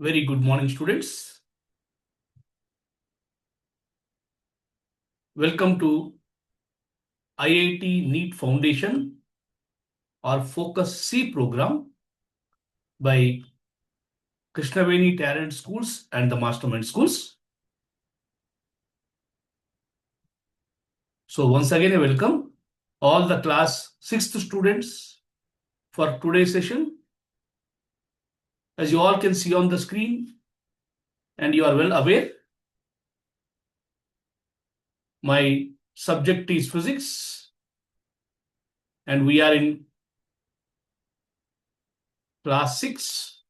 Very good morning, students. Welcome to IIT NEET Foundation or Focus C program by Krishnaveni Talent Schools and the Mastermind Schools. So once again, I welcome all the class 6th students for today's session. As you all can see on the screen and you are well aware, my subject is physics and we are in class 6.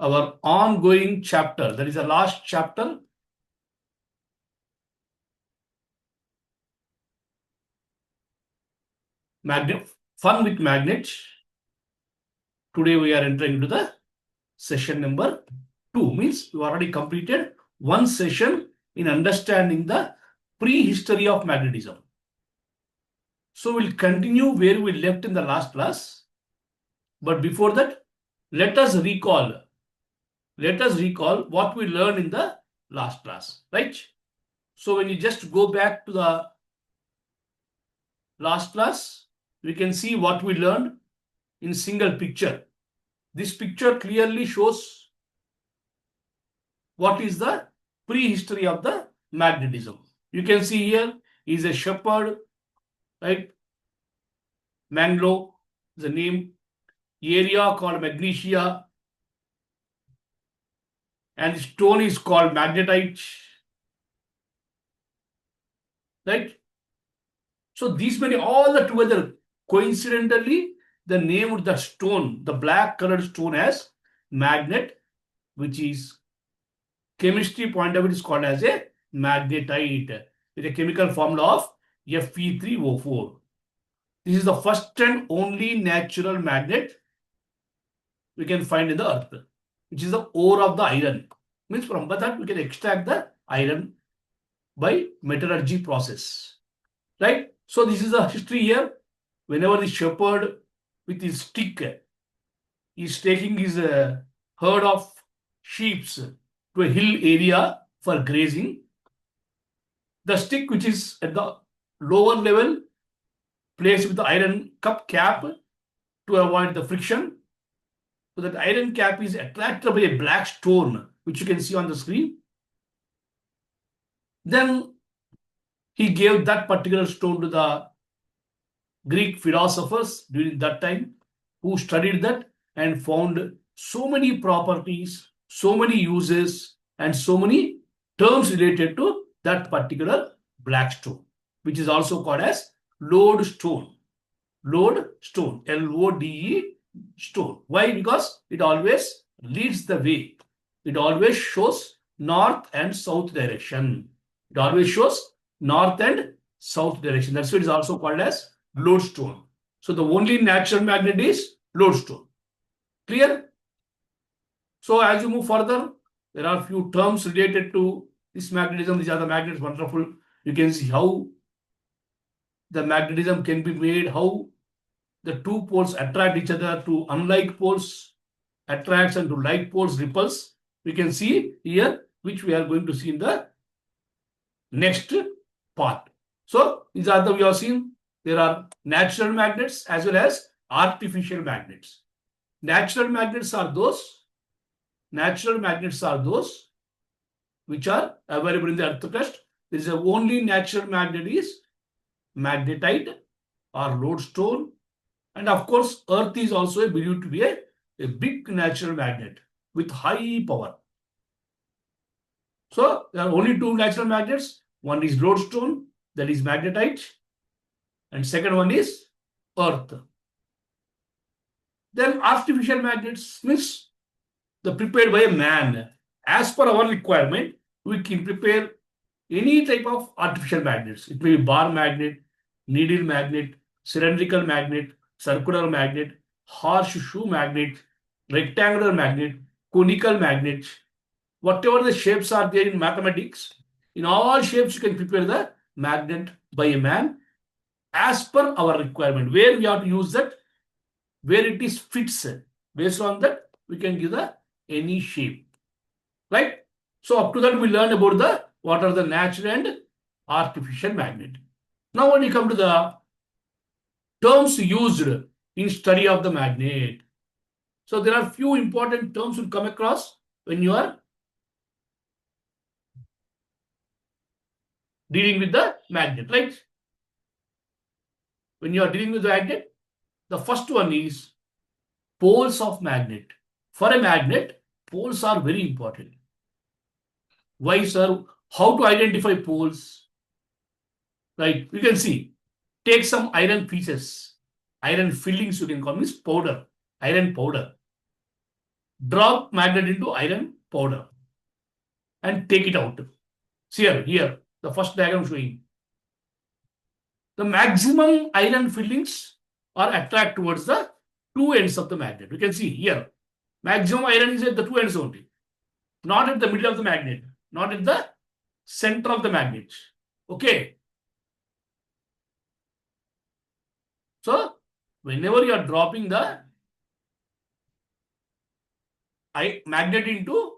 Our ongoing chapter, that is the last chapter, fun with magnets. Today we are entering into the session number 2. Means we already completed one session in understanding the prehistory of magnetism. So we'll continue where we left in the last class. But before that, let us recall what we learned in the last class, right? So when you just go back to the last class, we can see what we learned in single picture. This picture clearly shows what is the prehistory of the magnetism. You can see here is a shepherd, right? Manglo, the name, area called magnesia, and stone is called magnetite, right? So these many, all the together, coincidentally, the name of the stone, the black colored stone as magnet, which is chemistry point of view is called as a magnetite with a chemical formula of Fe3O4. This is the first and only natural magnet we can find in the earth, which is the ore of the iron. Means from that we can extract the iron by metallurgy process, right? So this is the history here. Whenever the shepherd with his stick is taking his herd of sheep to a hill area for grazing, the stick which is at the lower level placed with the iron cup cap to avoid the friction. So that iron cap is attracted by a black stone, which you can see on the screen. Then he gave that particular stone to the Greek philosophers during that time, who studied that and found so many properties, so many uses, and so many terms related to that particular black stone, which is also called as lodestone. Lodestone, Lode stone. Why? Because it always leads the way. It always shows north and south direction. It always shows north and south direction. That's why it is also called as lodestone. So the only natural magnet is lodestone. Clear? So as you move further, there are a few terms related to this magnetism. These are the magnets. Wonderful. You can see how the magnetism can be made, how the two poles attract each other, to unlike poles attracts and to like poles repulse. We can see here, which we are going to see in the next part. So these are the, we have seen there are natural magnets as well as artificial magnets. Natural magnets are those which are available in the earth crust. There is a only natural magnet is magnetite or lodestone. And of course, earth is also believed to be a big natural magnet with high power. So there are only two natural magnets. One is lodestone, that is magnetite, and second one is earth. Then artificial magnets means the prepared by a man. As per our requirement, we can prepare any type of artificial magnets. It may be bar magnet, needle magnet, cylindrical magnet, circular magnet, horseshoe magnet, rectangular magnet, conical magnet. Whatever the shapes are there in mathematics, in all shapes you can prepare the magnet by a man as per our requirement. Where we have to use that where it is fits. Based on that, we can give the any shape. Right? So up to that, we learn about the what are the natural and artificial magnet. Now when you come to the terms used in study of the magnet. So there are few important terms you'll come across when you are dealing with the magnet, right? When you are dealing with the magnet, the first one is poles of magnet. For a magnet, poles are very important. Why, sir? How to identify poles? Right, you can see. Take some iron pieces, iron fillings you can call this powder, iron powder. Drop magnet into iron powder and take it out. See here, the first diagram showing. The maximum iron fillings are attracted towards the two ends of the magnet. You can see here, maximum iron is at the two ends only, not at the middle of the magnet, not at the center of the magnet. Okay. So, whenever you are dropping the magnet into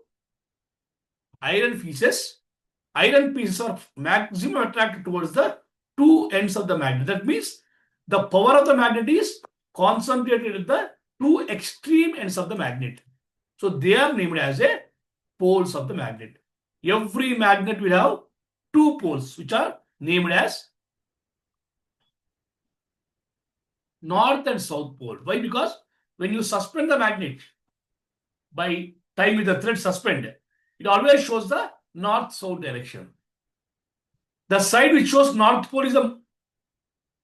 iron pieces are maximum attracted towards the two ends of the magnet. That means the power of the magnet is concentrated at the two extreme ends of the magnet. So they are named as a poles of the magnet. Every magnet will have two poles which are named as north and south pole. Why? Because when you suspend the magnet by tying with the thread suspend, it always shows the north-south direction. The side which shows north pole is the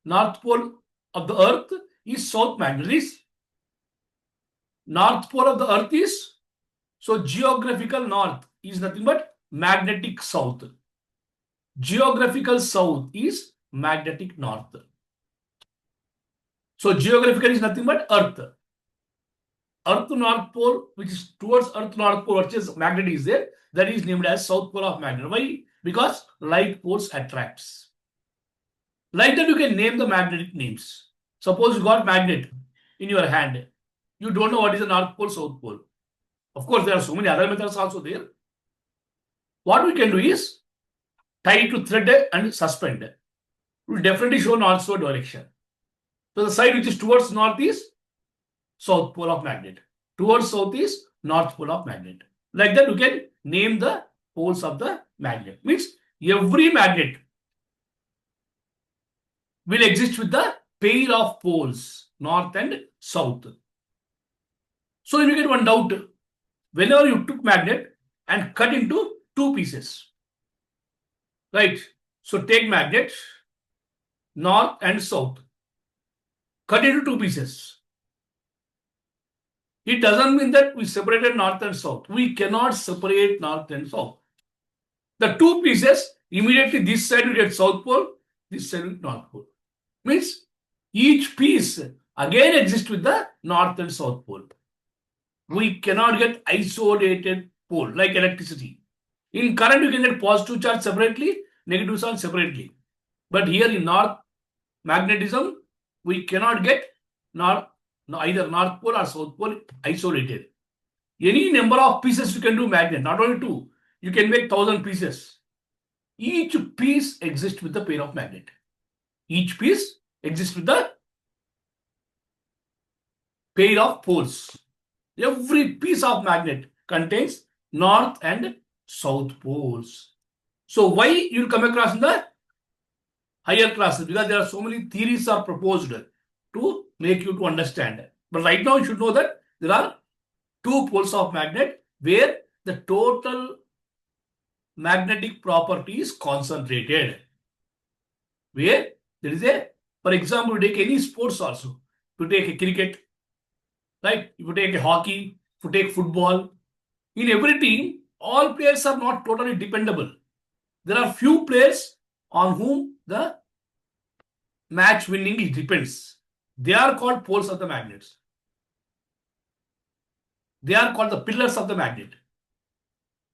north pole of the earth is south magnet. Is north pole of the earth is, so geographical north is nothing but magnetic south. Geographical south is magnetic north. So geographical is nothing but earth. Earth north pole, which is towards earth north pole, which is magnet is there, that is named as south pole of magnet. Why? Because light poles attracts. Like that, you can name the magnetic names. Suppose you got magnet in your hand. You don't know what is the north pole, south pole. Of course, there are so many other methods also there. What we can do is tie it to thread and suspend. It will definitely show north-south direction. So the side which is towards north is south pole of magnet. Towards south is north pole of magnet. Like that, you can name the poles of the magnet. Means every magnet will exist with the pair of poles, north and south. So you get one doubt. Whenever you took magnet and cut into two pieces, right? So take magnet, north and south, cut into two pieces. It doesn't mean that we separated north and south. We cannot separate north and south. The two pieces, immediately this side will get south pole, this side will north pole. Means each piece again exists with the north and south pole. We cannot get isolated pole like electricity. In current, you can get positive charge separately, negative charge separately. But here in north magnetism, we cannot get either north pole or south pole isolated. Any number of pieces you can do magnet, not only two. You can make 1,000 pieces. Each piece exists with the pair of magnet. Each piece exists with the pair of poles. Every piece of magnet contains north and south poles. So why you'll come across in the higher classes? Because there are so many theories are proposed to make you to understand. But right now you should know that there are two poles of magnet where the total magnetic property is concentrated. Where there is a, for example, you take any sports also. If you take a cricket, right? If you take a hockey, if you take football, in every team, all players are not totally dependable. There are few players on whom the match winning depends. They are called poles of the magnets. They are called the pillars of the magnet.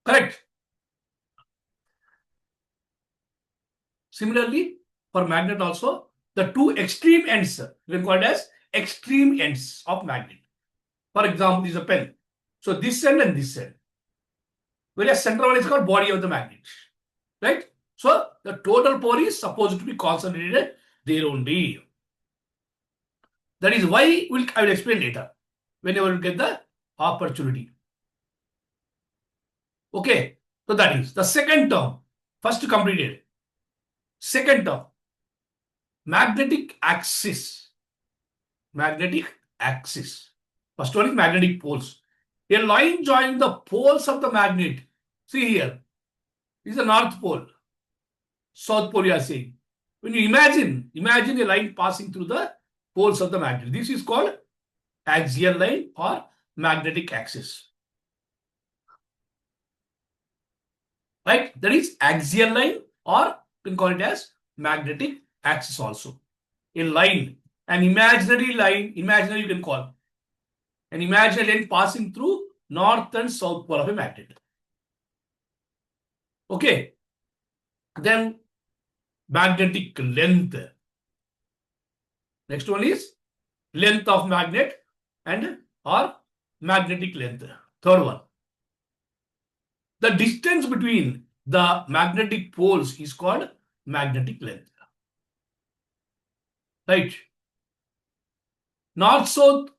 Correct? Similarly, for magnet also, the two extreme ends we call as extreme ends of magnet. For example, this is a pen. So this end and this end. Whereas central one is called body of the magnet. Right? So the total power is supposed to be concentrated there only. That is why I will explain later whenever we get the opportunity. Okay. So that is the second term. First completed. Second term. Magnetic axis. Magnetic axis. First one is magnetic poles. A line joining the poles of the magnet. See here. This is the north pole. South pole you are saying. When you imagine a line passing through the poles of the magnet. This is called axial line or magnetic axis. Right? That is axial line, or you can call it as magnetic axis also. A line, an imaginary line, imaginary you can call. An imaginary line passing through north and south pole of a magnet. Okay. Then magnetic length. Next one is length of magnet and or magnetic length. Third one. The distance between the magnetic poles is called magnetic length. Right? North-south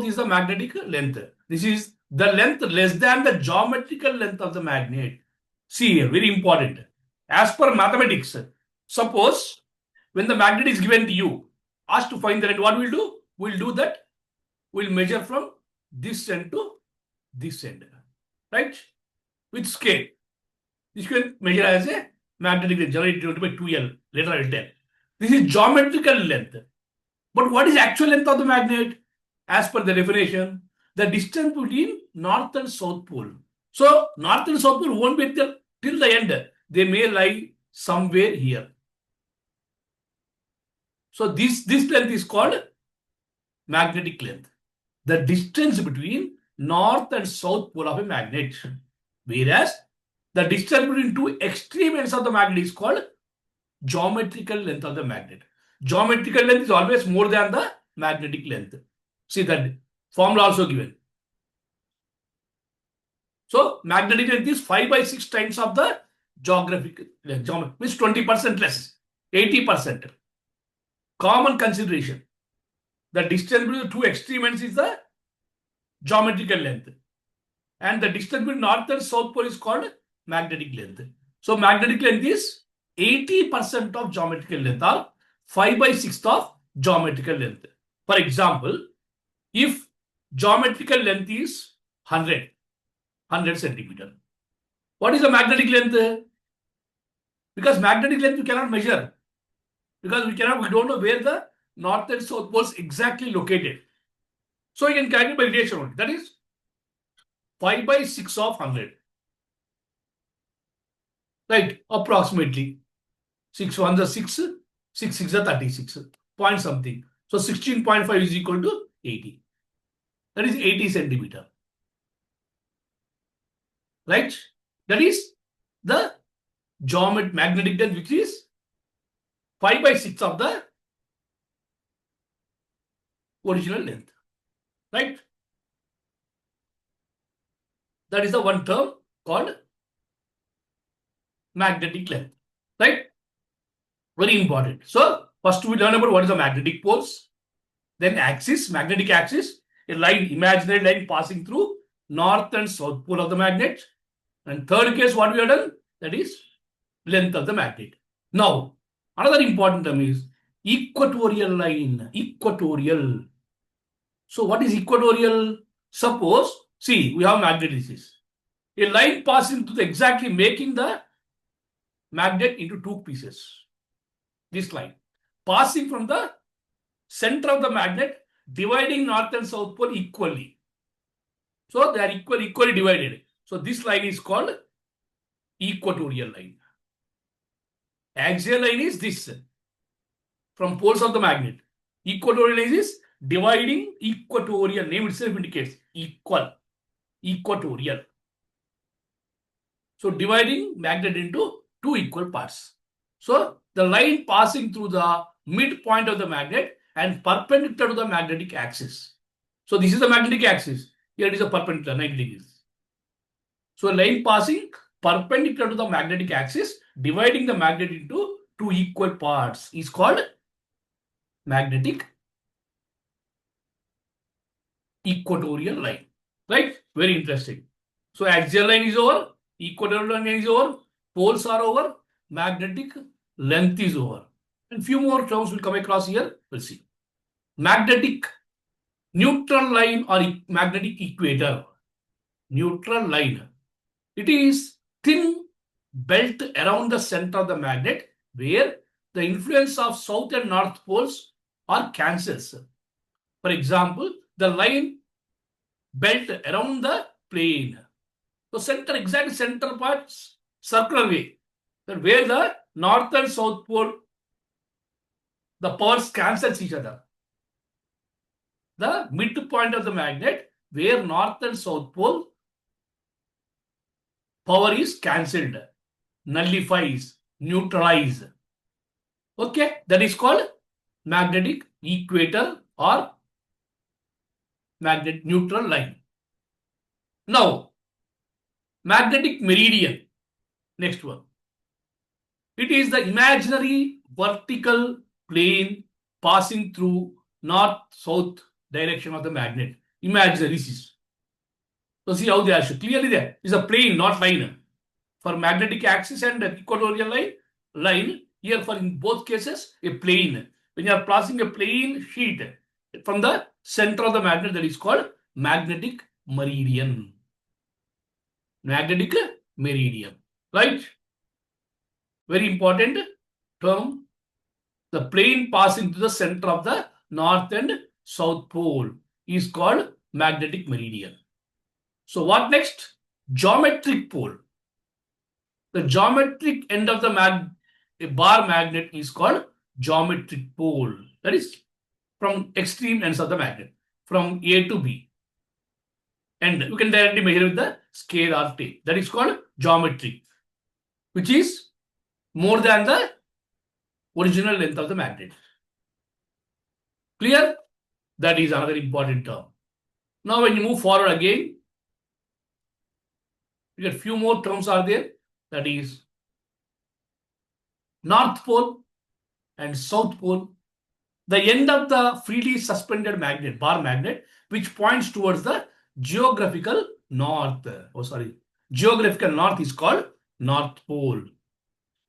is the magnetic length. This is the length less than the geometrical length of the magnet. See here, very important. As per mathematics, suppose when the magnet is given to you, asked to find the length, what we'll do? We'll do that. We'll measure from this end to this end. Right? With scale. This can measure as a magnetic length, generally denoted by 2L. Later I will tell. This is geometrical length. But what is actual length of the magnet? As per the definition, the distance between north and south pole. So north and south pole won't be till the end. They may lie somewhere here. So this length is called magnetic length. The distance between north and south pole of a magnet. Whereas the distance between two extreme ends of the magnet is called geometrical length of the magnet. Geometrical length is always more than the magnetic length. See that formula also given. So magnetic length is 5 by 6 times of the geographic length. Means 20% less, 80%. Common consideration. The distance between the two extreme ends is the geometrical length. And the distance between north and south pole is called magnetic length. So magnetic length is 80% of geometrical length or 5 by 6 of geometrical length. For example, if geometrical length is 100 centimeter, what is the magnetic length? Because magnetic length you cannot measure. Because we don't know where the north and south poles exactly located. So you can calculate by radiation only. That is 5 by 6 of 100. Right, approximately. 6 1 is 6, 6 6 is 36. Point something. So 16.5 is equal to 80. That is 80 centimeter. Right? That is the magnetic length, which is 5 by 6 of the original length. Right? That is the one term called magnetic length. Right? Very important. So, first we learn about what is the magnetic poles. Then axis, magnetic axis, a line, imaginary line passing through north and south pole of the magnet. And third case, what we have done? That is length of the magnet. Now, another important term is equatorial line. Equatorial. So, what is equatorial? Suppose, see, we have magnetic. A line passing through exactly making the magnet into two pieces. This line passing from the center of the magnet, dividing north and south pole equally. So they are equally divided. So this line is called equatorial line. Axial line is this from poles of the magnet. Equatorial line is dividing equatorial. Name itself indicates equal. Equatorial. So dividing magnet into two equal parts. So the line passing through the midpoint of the magnet and perpendicular to the magnetic axis. So this is the magnetic axis. Here it is a perpendicular 90 degrees. So a line passing perpendicular to the magnetic axis, dividing the magnet into two equal parts is called magnetic equatorial line. Right? Very interesting. So axial line is over, equatorial line is over, poles are over, magnetic length is over. And few more terms will come across here. We'll see. Magnetic neutral line or magnetic equator. Neutral line. It is thin belt around the center of the magnet where the influence of south and north poles are cancels. For example, the line belt around the plane. So center, exact center parts, circular way. That where the north and south pole, the powers cancels each other. The midpoint of the magnet where north and south pole power is cancelled, nullifies, neutralize. Okay, that is called magnetic equator or magnet neutral line. Now, magnetic meridian. Next one. It is the imaginary vertical plane passing through north-south direction of the magnet. Imaginary this is. So see how they are shown. Clearly there is a plane, not line. For magnetic axis and equatorial line, here for in both cases, a plane. When you are passing a plane sheet from the center of the magnet, that is called magnetic meridian. Magnetic meridian. Right? Very important term. The plane passing to the center of the north and south pole is called magnetic meridian. So what next? Geometric pole. The geometric end of the a bar magnet is called geometric pole. That is from extreme ends of the magnet, from A to B. And you can directly measure with the scale or tape. That is called geometric, which is more than the original length of the magnet. Clear? That is another important term. Now when you move forward again, you get few more terms are there. That is North Pole and South Pole. The end of the freely suspended magnet, bar magnet, which points towards the geographical north. Geographical north is called North Pole.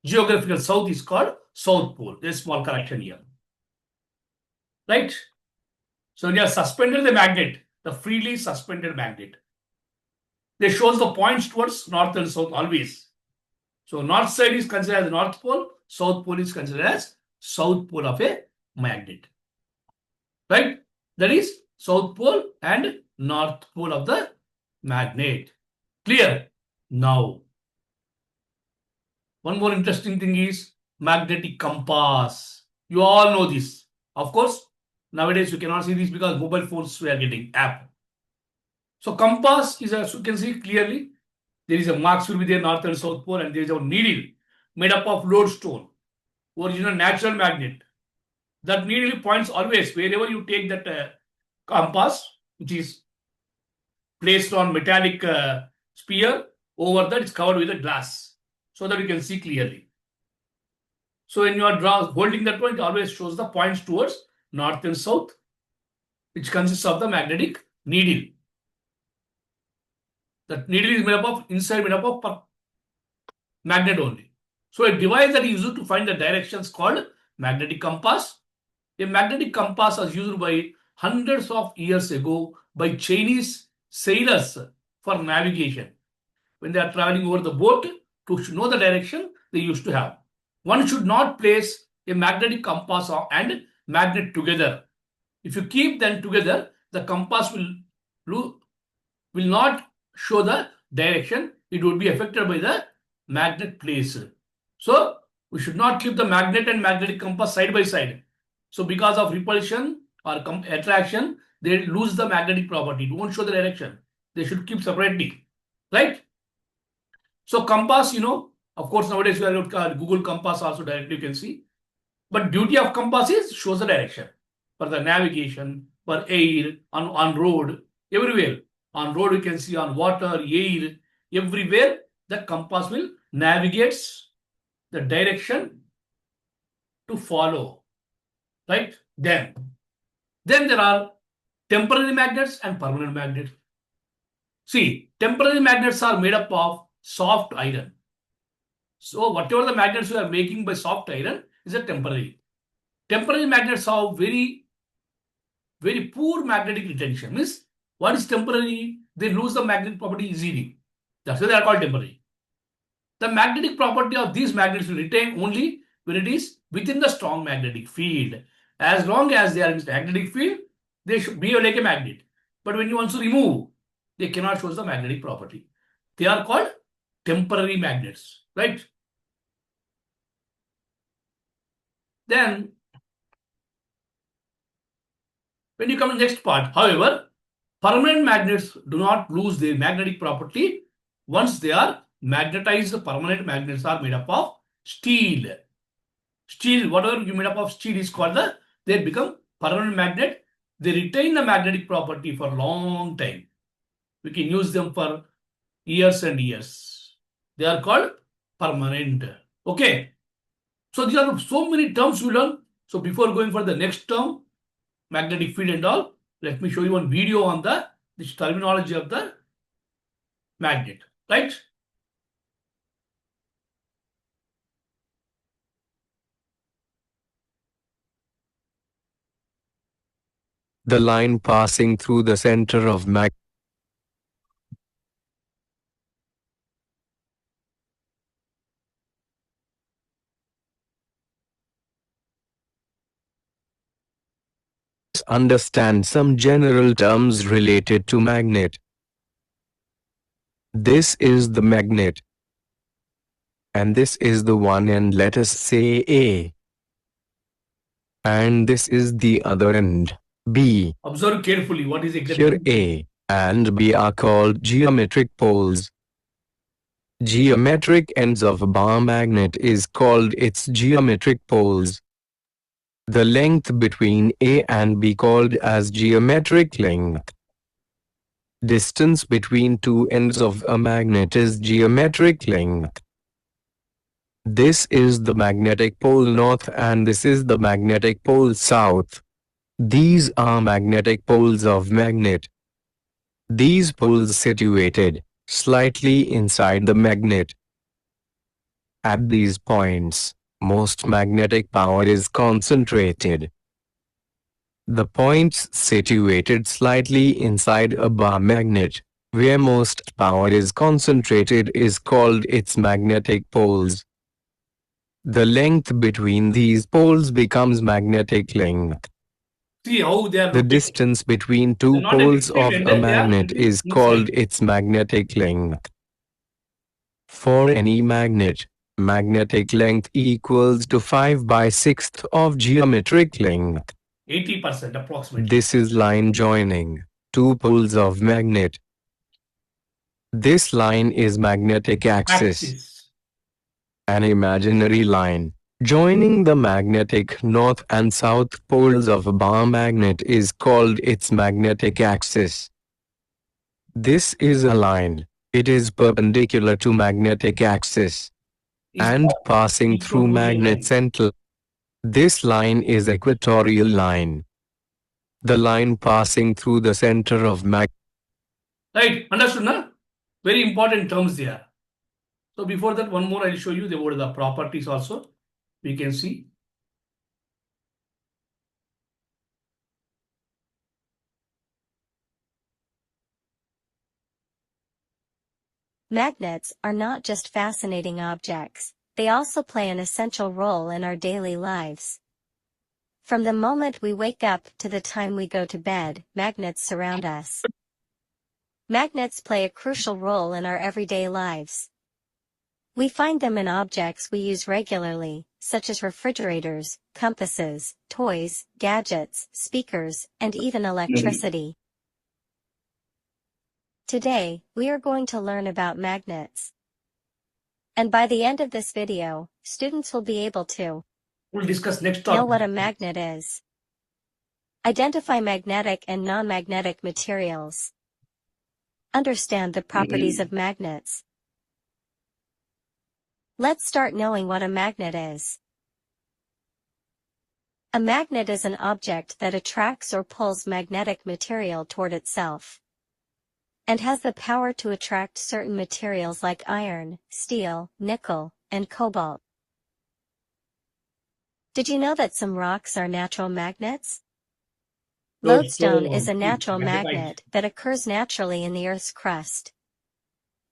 Geographical south is called South Pole. There's a small correction here. Right? So when you are suspended the magnet, the freely suspended magnet, they shows the points towards north and south always. So north side is considered as North Pole, South Pole is considered as South Pole of a magnet. Right? That is South Pole and North Pole of the magnet. Clear? Now, one more interesting thing is magnetic compass. You all know this. Of course, nowadays you cannot see this because mobile phones we are getting app. So compass is, as you can see clearly, there is a marks will be there north and south pole, and there is a needle made up of lodestone, original natural magnet. That needle points always wherever you take that compass, which is placed on metallic sphere, over that it's covered with a glass so that you can see clearly. So when you are holding that one, it always shows the points towards north and south, which consists of the magnetic needle. That needle is made up of, inside made up of magnet only. So a device that is used to find the directions called magnetic compass. A magnetic compass was used by hundreds of years ago by Chinese sailors for navigation. When they are traveling over the boat, to know the direction, they used to have. One should not place a magnetic compass and magnet together. If you keep them together, the compass will not show the direction. It would be affected by the magnet place. So we should not keep the magnet and magnetic compass side by side. So because of repulsion or attraction, they lose the magnetic property. It won't show the direction. They should keep separately. Right? So compass, of course, nowadays we have Google Compass also directly you can see. But duty of compass is shows the direction. for the navigation, for air, on road, everywhere. On road, you can see on water, air, everywhere, the compass will navigates the direction to follow, right? Then there are temporary magnets and permanent magnets. See, temporary magnets are made up of soft iron. So whatever the magnets we are making by soft iron is a temporary. Temporary magnets have very poor magnetic retention. Means what is temporary? They lose the magnetic property easily. That's why they are called temporary. The magnetic property of these magnets will retain only when it is within the strong magnetic field. As long as they are in the magnetic field, they should behave like a magnet. But when you want to remove, they cannot show the magnetic property. They are called temporary magnets, right? Then, when you come to the next part, however, permanent magnets do not lose their magnetic property once they are magnetized. Permanent magnets are made up of steel. Steel, whatever you made up of steel is called they become permanent magnet. They retain the magnetic property for a long time. We can use them for years and years. They are called permanent. Okay. So these are so many terms we learn. So before going for the next term, magnetic field and all, let me show you one video on this terminology of the magnet, right? The line passing through the center of understand some general terms related to magnet. This is the magnet. And this is the one end, let us say A. And this is the other end, B. Observe carefully what is exactly. Here A and B are called geometric poles. Geometric ends of a bar magnet is called its geometric poles. The length between A and B called as geometric length. Distance between two ends of a magnet is geometric length. This is the magnetic pole north and this is the magnetic pole south. These are magnetic poles of magnet. These poles situated slightly inside the magnet. At these points, most magnetic power is concentrated. The points situated slightly inside a bar magnet, where most power is concentrated, is called its magnetic poles. The length between these poles becomes magnetic length. See how they are The distance between two poles of a magnet is called its magnetic length. For any magnet, magnetic length equals to 5/6 of geometric length. 80% approximately. This is line joining two poles of magnet. This line is magnetic axis. An imaginary line joining the magnetic north and south poles of a bar magnet is called its magnetic axis. This is a line. It is perpendicular to magnetic axis and passing through magnet center. This line is equatorial line. The line passing through the center of magnet. Right, understood, na? Very important terms there. So before that, one more I'll show you about the properties also. We can see. Magnets are not just fascinating objects, they also play an essential role in our daily lives. From the moment we wake up to the time we go to bed, magnets surround us. Magnets play a crucial role in our everyday lives. We find them in objects we use regularly, such as refrigerators, compasses, toys, gadgets, speakers, and even electricity. Today, we are going to learn about magnets. And by the end of this video, students will be able to We'll discuss next topic. know what a magnet is. Identify magnetic and non-magnetic materials. Understand the properties of magnets. Let's start knowing what a magnet is. A magnet is an object that attracts or pulls magnetic material toward itself, and has the power to attract certain materials like iron, steel, nickel, and cobalt. Did you know that some rocks are natural magnets? Lodestone is a natural magnet that occurs naturally in the Earth's crust.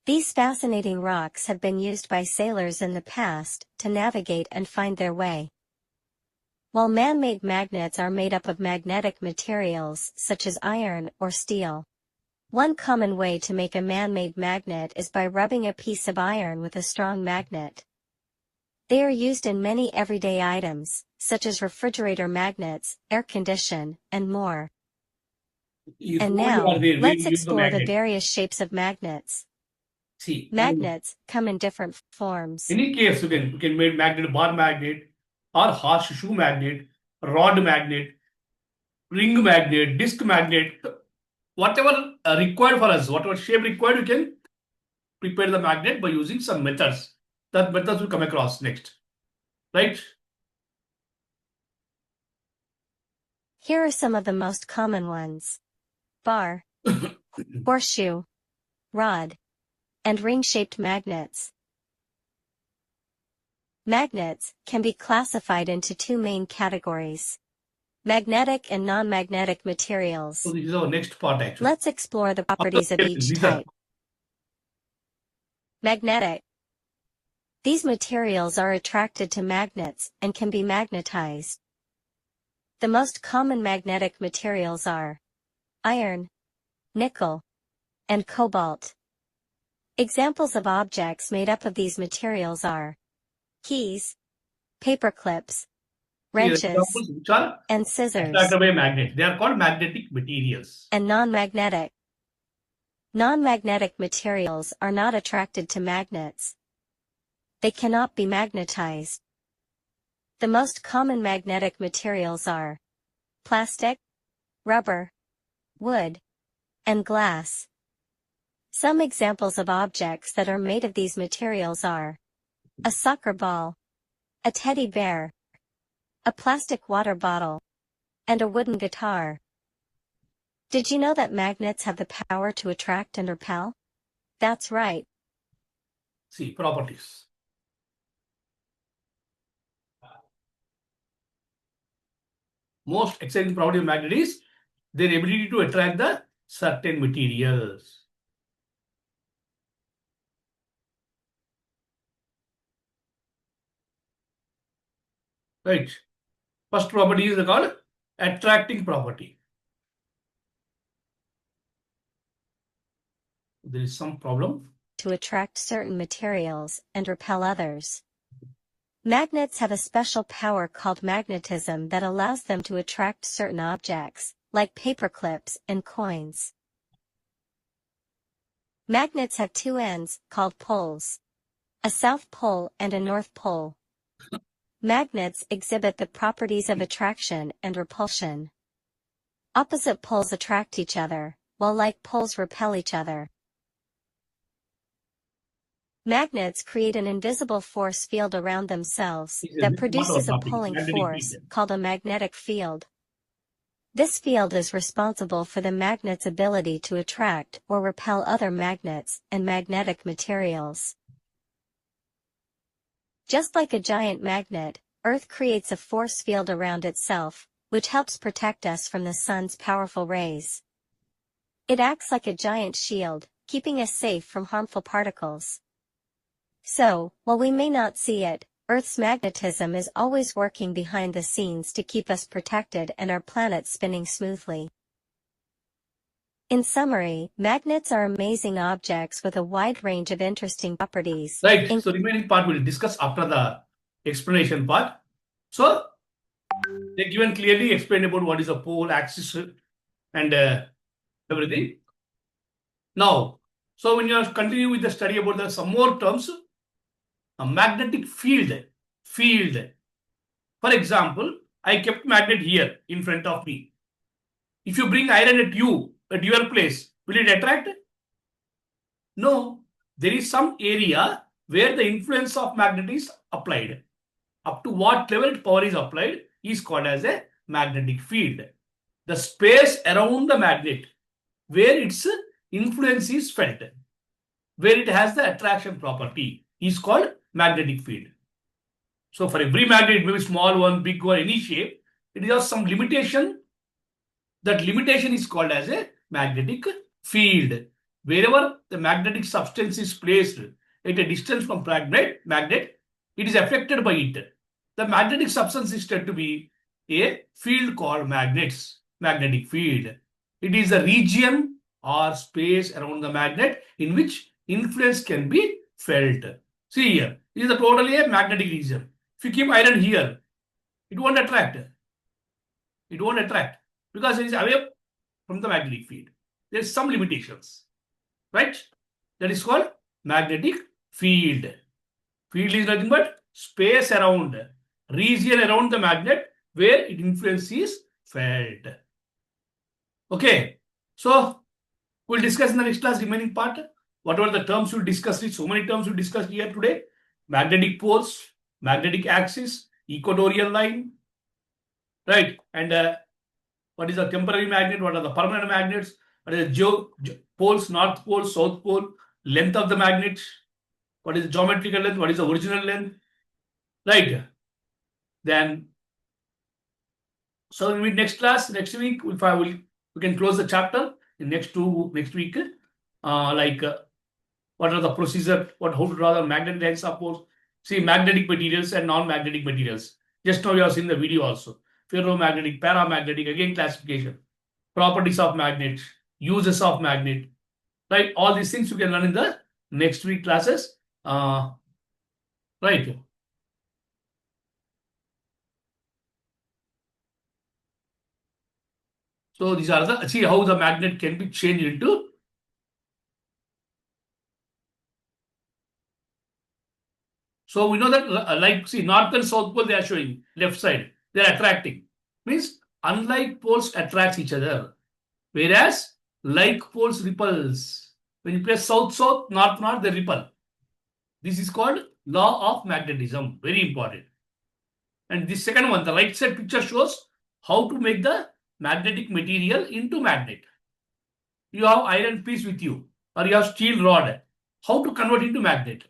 These fascinating rocks have been used by sailors in the past to navigate and find their way. While man-made magnets are made up of magnetic materials such as iron or steel. One common way to make a man-made magnet is by rubbing a piece of iron with a strong magnet. They are used in many everyday items, such as refrigerator magnets, air condition, and more. And now, let's explore the various shapes of magnets. See, Magnets come in different forms. in any case, you can make magnet, bar magnet, or horseshoe magnet, rod magnet, ring magnet, disc magnet, whatever required for us, whatever shape required, you can prepare the magnet by using some methods. That methods will come across next, right? Here are some of the most common ones: bar, horseshoe, rod, and ring-shaped magnets. Magnets can be classified into two main categories: magnetic and non-magnetic materials. So this is our next part actually. Let's explore the properties of each type. Magnetic. These materials are attracted to magnets and can be magnetized. The most common magnetic materials are iron, nickel, and cobalt. Examples of objects made up of these materials are keys, paper clips, wrenches, and scissors. Attracted by magnet. They are called magnetic materials. And non-magnetic. Non-magnetic materials are not attracted to magnets. They cannot be magnetized. The most common magnetic materials are plastic, rubber, wood, and glass. Some examples of objects that are made of these materials are a soccer ball, a teddy bear, a plastic water bottle, and a wooden guitar. Did you know that magnets have the power to attract and repel? That's right. See, properties. Most exciting property of magnet is their ability to attract the certain materials. Right. First property is called attracting property. There is some problem. To attract certain materials and repel others. Magnets have a special power called magnetism that allows them to attract certain objects, like paper clips and coins. Magnets have two ends, called poles. A south pole and a north pole. Magnets exhibit the properties of attraction and repulsion. Opposite poles attract each other, while like poles repel each other. Magnets create an invisible force field around themselves that produces a pulling force called a magnetic field. This field is responsible for the magnet's ability to attract or repel other magnets and magnetic materials. Just like a giant magnet, Earth creates a force field around itself, which helps protect us from the sun's powerful rays. It acts like a giant shield, keeping us safe from harmful particles. So, while we may not see it, Earth's magnetism is always working behind the scenes to keep us protected and our planet spinning smoothly. In summary, magnets are amazing objects with a wide range of interesting properties. Right. So remaining part we'll discuss after the explanation part. So they given clearly explain about what is a pole, axis, and everything. Now, so when you are continue with the study about some more terms, a magnetic field. For example, I kept magnet here in front of me. If you bring iron at your place, will it attract? No. There is some area where the influence of magnet is applied. Up to what level power is applied is called as a magnetic field. The space around the magnet where its influence is felt, where it has the attraction property, is called magnetic field. So for every magnet, maybe small one, big one, any shape, it has some limitation. That limitation is called as a magnetic field. Wherever the magnetic substance is placed at a distance from magnet, it is affected by it. The magnetic substance is said to be a field called magnetic field. It is a region or space around the magnet in which influence can be felt. See here, this is totally a magnetic region. If you keep iron here, it won't attract. It won't attract because it is away from the magnetic field. There is some limitations, right? That is called magnetic field. Field is nothing but space around, region around the magnet where its influence is felt. Okay, so we'll discuss in the next class remaining part. Whatever the terms we'll discuss, so many terms we'll discuss here today. Magnetic poles, magnetic axis, equatorial line, right? And what is a temporary magnet? What are the permanent magnets? What is the poles, north pole, south pole, length of the magnet? What is the geometrical length? What is the original length? Right. Then, so in next class, next week, we can close the chapter in next week. What are the procedure? How to draw the magnetic lines of poles? See, magnetic materials and non-magnetic materials. Just now you have seen the video also. Ferromagnetic, paramagnetic, again classification. Properties of magnet, uses of magnet. Right, all these things you can learn in the next week classes. Right. So these are the, see how the magnet can be changed into. So we know that, like, see, north and south pole they are showing, left side, they are attracting. Means unlike poles attracts each other, whereas like poles repulse. When you place south, north, they repel. This is called law of magnetism. Very important. And the second one, the right side picture shows how to make the magnetic material into magnet. You have iron piece with you, or you have steel rod. How to convert into magnet?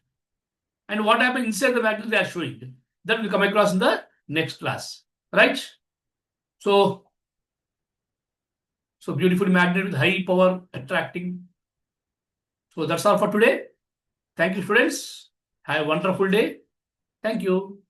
And what happens inside the magnet they are showing. That will come across in the next class. Right? So beautiful magnet with high power attracting. So that's all for today. Thank you, students. Have a wonderful day. Thank you.